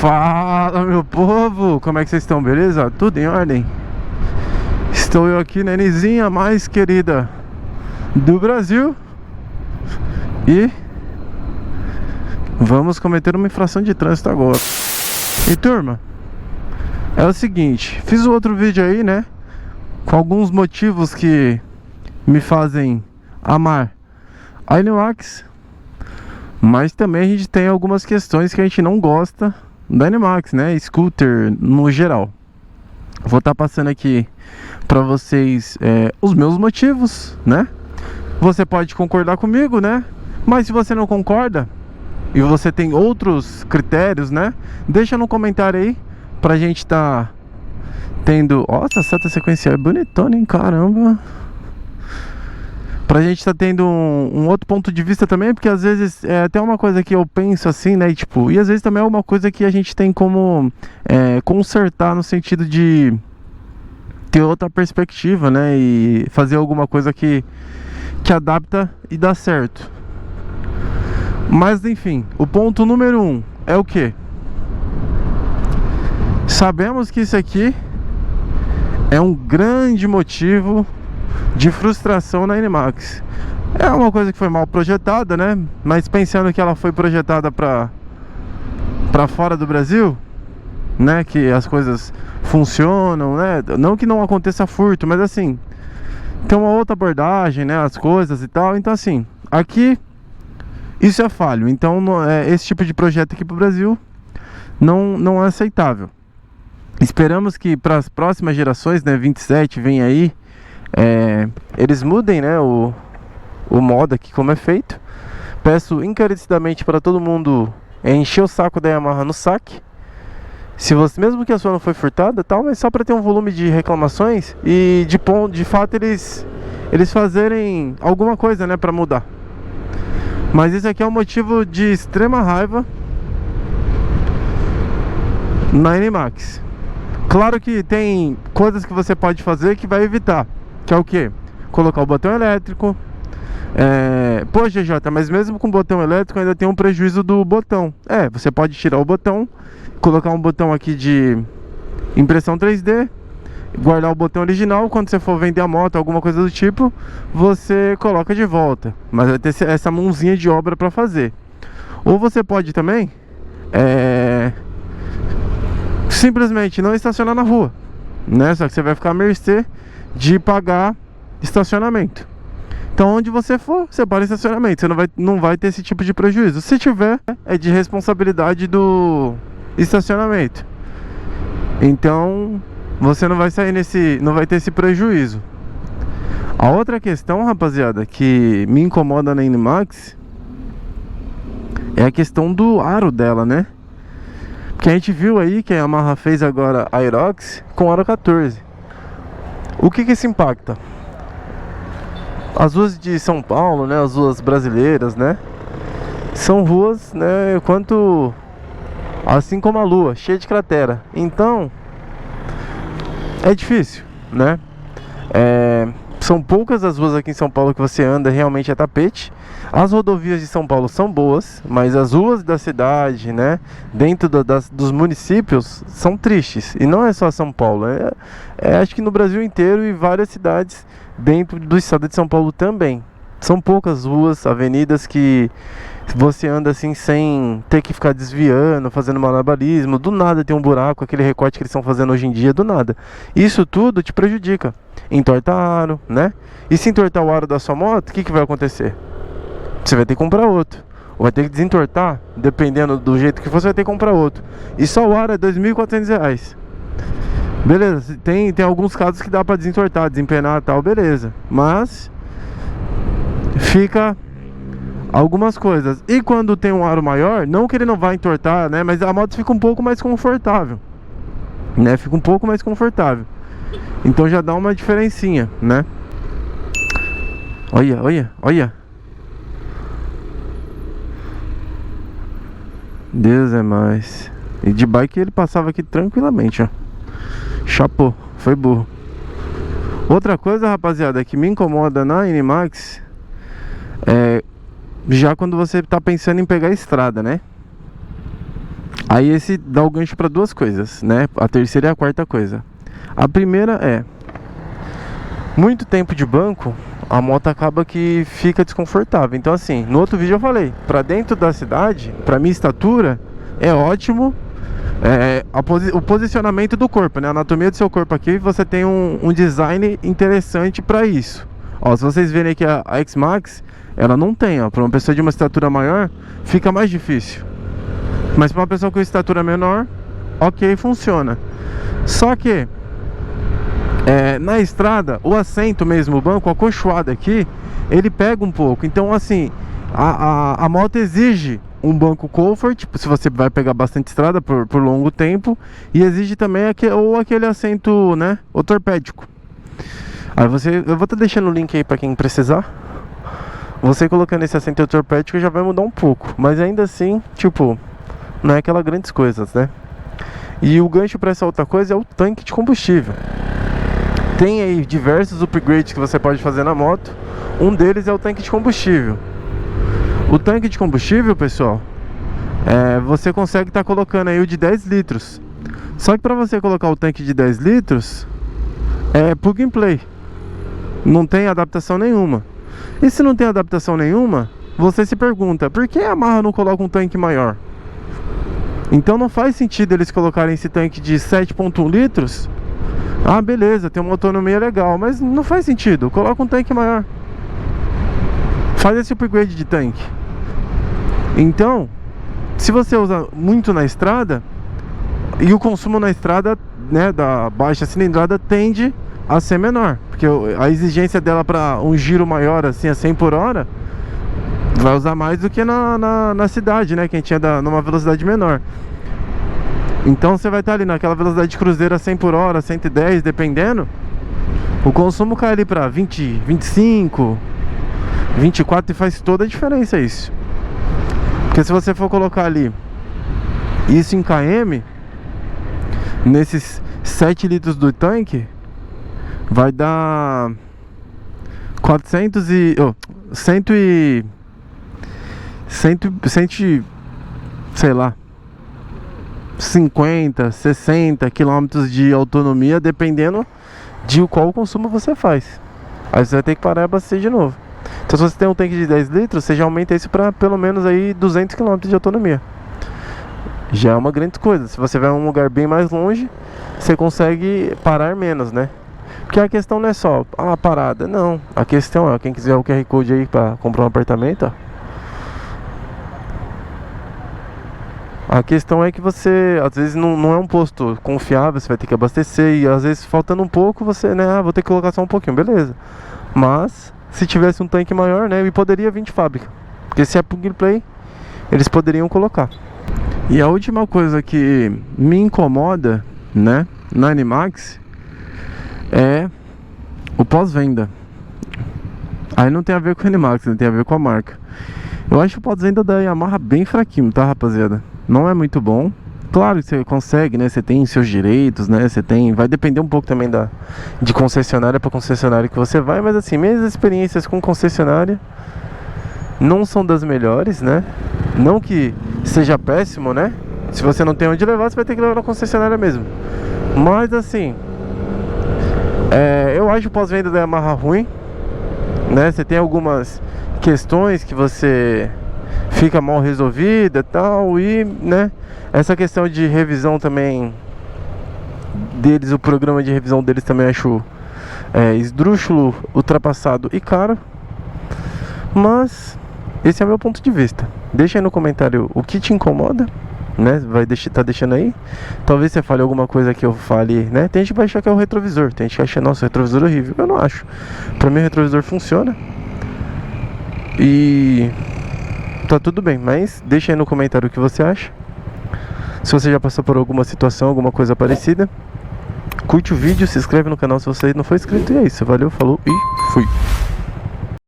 Fala, meu povo! Como é que vocês estão? Beleza? Tudo em ordem? Estou eu aqui na Nzinha mais querida do Brasil e vamos cometer uma infração de trânsito agora. E turma, é o seguinte, fiz um outro vídeo aí, né, com alguns motivos que me fazem amar a Animax, mas também a gente tem algumas questões que a gente não gosta da Animax, né, scooter no geral. Vou estar passando aqui para vocês os meus motivos, né? Você pode concordar comigo, né? Mas se você não concorda e você tem outros critérios, né? Deixa no comentário aí pra gente tá tendo... Nossa, a seta sequencial é bonitona, hein? Caramba! Pra gente tá tendo um outro ponto de vista também, porque às vezes é até uma coisa que eu penso assim, né? E às vezes também é uma coisa que a gente tem como consertar no sentido de ter outra perspectiva, né? E fazer alguma coisa que adapta e dá certo. Mas enfim, o ponto número 1 é o quê? Sabemos que isso aqui é um grande motivo de frustração na Animax. É uma coisa que foi mal projetada, né? Mas pensando que ela foi projetada para fora do Brasil, né? Que as coisas funcionam, né? Não que não aconteça furto, mas assim, tem uma outra abordagem, né? As coisas e tal. Então assim, aqui isso é falho. Então esse tipo de projeto aqui pro Brasil não é aceitável. Esperamos que para as próximas gerações, né? 27 vem aí, eles mudem, né, o modo aqui como é feito. Peço encarecidamente para todo mundo encher o saco da Yamaha no saque. Se você, mesmo que a sua não foi furtada, tal, mas só para ter um volume de reclamações e de fato eles fazerem alguma coisa, né, para mudar. Mas isso aqui é um motivo de extrema raiva na Animax. Claro que tem coisas que você pode fazer que vai evitar. Que é o que? Colocar o botão elétrico. Pô, GJ, mas mesmo com o botão elétrico ainda tem um prejuízo do botão. Você pode tirar o botão, colocar um botão aqui de impressão 3D, guardar o botão original. Quando você for vender a moto, alguma coisa do tipo, você coloca de volta. Mas vai ter essa mãozinha de obra para fazer. Ou você pode também simplesmente não estacionar na rua, né? Só que você vai ficar à mercê de pagar estacionamento. Então onde você for, você para estacionamento. Você não vai ter esse tipo de prejuízo. Se tiver, é de responsabilidade do estacionamento. Então você não vai sair não vai ter esse prejuízo. A outra questão, rapaziada, que me incomoda na Animax é a questão do aro dela, né? Porque a gente viu aí que a Yamaha fez agora a Aerox com aro 14. O que isso impacta? As ruas de São Paulo, né, as ruas brasileiras, né, são ruas, né, assim como a Lua, cheia de cratera. Então é difícil, né? São poucas as ruas aqui em São Paulo que você anda realmente a tapete. As rodovias de São Paulo são boas, mas as ruas da cidade, né, dentro dos municípios, são tristes. E não é só São Paulo, acho que no Brasil inteiro e várias cidades dentro do estado de São Paulo também. São poucas ruas, avenidas que você anda assim sem ter que ficar desviando, fazendo malabarismo. Do nada tem um buraco, aquele recorte que eles estão fazendo hoje em dia, do nada. Isso tudo te prejudica. Entorta aro, né? E se entortar o aro da sua moto, o que vai acontecer? Você vai ter que comprar outro. Ou vai ter que desentortar, dependendo do jeito que for, você vai ter que comprar outro. E só o aro é R$2.400. Beleza, tem alguns casos que dá pra desentortar, desempenar e tal, beleza. Mas fica algumas coisas. E quando tem um aro maior, não que ele não vai entortar, né? Mas a moto fica um pouco mais confortável, né? Fica um pouco mais confortável. Então já dá uma diferencinha, né? Olha, olha, olha. Deus é mais. E de bike ele passava aqui tranquilamente, ó. Chapou, foi burro. Outra coisa, rapaziada, que me incomoda na Animax já quando você tá pensando em pegar a estrada, né? Aí esse dá o gancho para duas coisas, né? A terceira e a quarta coisa. A primeira é: muito tempo de banco, a moto acaba que fica desconfortável. Então assim, no outro vídeo eu falei, para dentro da cidade, para minha estatura, é ótimo. O posicionamento do corpo, né? A anatomia do seu corpo aqui, você tem um design interessante para isso. Ó, se vocês verem aqui a X-Max, ela não tem, ó. Para uma pessoa de uma estatura maior, fica mais difícil. Mas para uma pessoa com estatura menor, ok, funciona. Só que na estrada, o assento mesmo, o banco acolchoado aqui, ele pega um pouco. Então assim, a moto exige um banco comfort, se você vai pegar bastante estrada por longo tempo, e exige também aquele assento, né, ortopédico. Aí eu vou estar deixando o link aí para quem precisar. Você colocando esse assento ortopédico já vai mudar um pouco, mas ainda assim, tipo, não é aquela grandes coisas, né? E o gancho para essa outra coisa é o tanque de combustível. Tem aí diversos upgrades que você pode fazer na moto. Um deles é o tanque de combustível. O tanque de combustível, pessoal, você consegue estar colocando aí o de 10 litros. Só que para você colocar o tanque de 10 litros, é plug and play. Não tem adaptação nenhuma. E se não tem adaptação nenhuma, você se pergunta, por que a Yamaha não coloca um tanque maior? Então não faz sentido eles colocarem esse tanque de 7.1 litros. Ah, beleza, tem uma autonomia legal, mas não faz sentido. Coloca um tanque maior. Faz esse upgrade de tanque. Então, se você usa muito na estrada, e o consumo na estrada, né, da baixa cilindrada tende a ser menor, porque a exigência dela para um giro maior, assim, a 100 por hora, vai usar mais do que na cidade, né, que a gente anda numa velocidade menor. Então você vai estar ali naquela velocidade de cruzeiro a 100 por hora, 110, dependendo. O consumo cai ali para 20, 25, 24 e faz toda a diferença isso. Porque se você for colocar ali isso em km, nesses 7 litros do tanque, vai dar 400 e... Oh, 100 e... 100, sei lá, 50, 60 quilômetros de autonomia, dependendo de qual consumo você faz. Aí você vai ter que parar e abastecer de novo. Então se você tem um tanque de 10 litros, você já aumenta isso para pelo menos aí 200 km de autonomia. Já é uma grande coisa. Se você vai a um lugar bem mais longe, você consegue parar menos, né? Porque a questão não é só a parada, não. A questão é, quem quiser o QR Code aí para comprar um apartamento, ó. A questão é que você, às vezes, não é um posto confiável, você vai ter que abastecer. E às vezes, faltando um pouco, você, né, vou ter que colocar só um pouquinho, beleza. Mas, se tivesse um tanque maior, né, e poderia vir de fábrica. Porque se é plug and play, eles poderiam colocar. E a última coisa que me incomoda, né, na Animax, é o pós-venda. Aí não tem a ver com a Animax, né, tem a ver com a marca. Eu acho o pós-venda da Yamaha bem fraquinho, tá, rapaziada? Não é muito bom. Claro que você consegue, né? Você tem seus direitos, né? Você tem... Vai depender um pouco também de concessionária para concessionária que você vai. Mas assim, minhas experiências com concessionária não são das melhores, né? Não que seja péssimo, né? Se você não tem onde levar, você vai ter que levar na concessionária mesmo. Mas assim, eu acho o pós-venda da Yamaha ruim, né? Você tem algumas questões que você fica mal resolvida e tal, e, né, essa questão de revisão também deles, o programa de revisão deles também acho esdrúxulo, ultrapassado e caro. Mas esse é o meu ponto de vista. Deixa aí no comentário o que te incomoda, né? Tá deixando aí. Talvez você fale alguma coisa que eu fale, né? Tem gente que vai achar que é o retrovisor, tem gente que acha, nossa, o retrovisor é horrível. Eu não acho. Pra mim o retrovisor funciona e tá tudo bem, mas deixa aí no comentário o que você acha. Se você já passou por alguma situação, alguma coisa parecida, curte o vídeo, se inscreve no canal se você não for inscrito. E é isso, valeu, falou e fui.